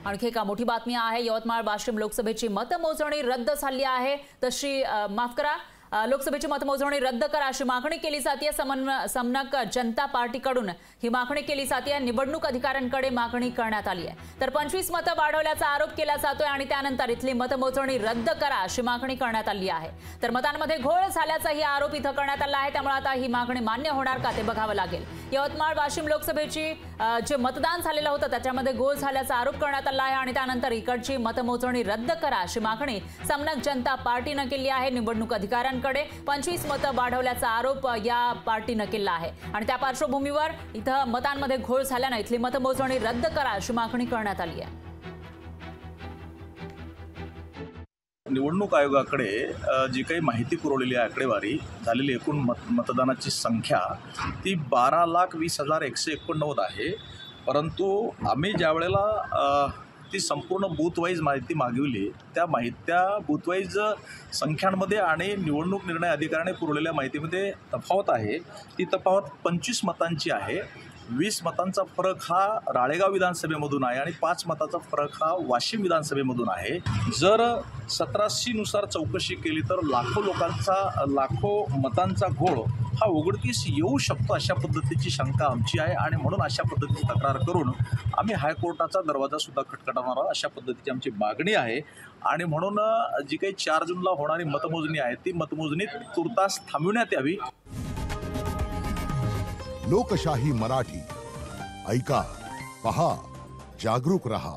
आणखी एक मोठी बातमी आहे। यवतमाळ वाशिम लोकसभेची मतमोजणी रद्द झाली आहे। तशी माफ करा, लोकसभेची मतमोजणी रद्द करा अशी मागणी केली जाते। समनक जनता पार्टीकडून ही मागणी केली जाते। निवडणूक अधिकाऱ्यांकडे मागणी करण्यात आली आहे। तर 25 मतं वाढवल्याचा आरोप केला जातोय आणि त्यानंतर इथली मतमोजणी रद्द करा अशी मागणी करण्यात आली आहे। तर मतांमध्ये घोळ झाल्याचाही आरोप इथं करण्यात आला आहे। त्यामुळे आता ही मागणी मान्य होणार का ते बघावं लागेल। यवतमाळ वाशिम लोकसभेची जे मतदान झालेलं होतं त्याच्यामध्ये घोळ झाल्याचा आरोप करण्यात आला आहे आणि त्यानंतर इकडची मतमोजणी रद्द करा अशी मागणी समनक जनता पार्टीने केली आहे। निवडणूक अधिकाऱ्यांकडे 25 मतं वाढवल्याचा आरोप या पार्टीने केला आहे आणि त्या पार्श्वभूमीवर इथं मतांमध्ये घोळ झाल्याने इथली मतमोजणी रद्द करा अशी मागणी करण्यात आली आहे। निवडणूक आयोगाकडे जी काही माहिती पुरवलेली आहे, आकडेवारी झालेली एकूण मतदानाची संख्या ती 12,20,189 आहे। परंतु आम्ही ज्या वेळेला ती संपूर्ण बूथ वाईज माहिती मागवली, त्या बूथ वाईज संख्यांमध्ये आणि निवडणूक निर्णय अधिकाऱ्याने पुरवलेल्या माहितीमध्ये तफावत आहे। ती तफावत 25 मतांची आहे। 20 मतांचा फरक हा राळेगाव विधानसभेमधून आहे आणि 5 मताचा फरक हा वाशिम विधानसभेमधून आहे। जर 17C नुसार चौकशी केली तर लाखो मतांचा घोळ हा उघडकीस येऊ शकतो अशा पद्धतीची शंका आमची आहे आणि म्हणून अशा पद्धतीची तक्रार करून आम्ही हायकोर्टाचा दरवाजा सुद्धा खटखटावणार आहोत अशा पद्धतीची आमची मागणी आहे। आणि म्हणून जी काही 4 जूनला होणारी मतमोजणी आहे ती मतमोजणी तुर्तास थांबविण्यात यावी। लोकशाही मराठी ऐका, पहा, जागरूक रहा।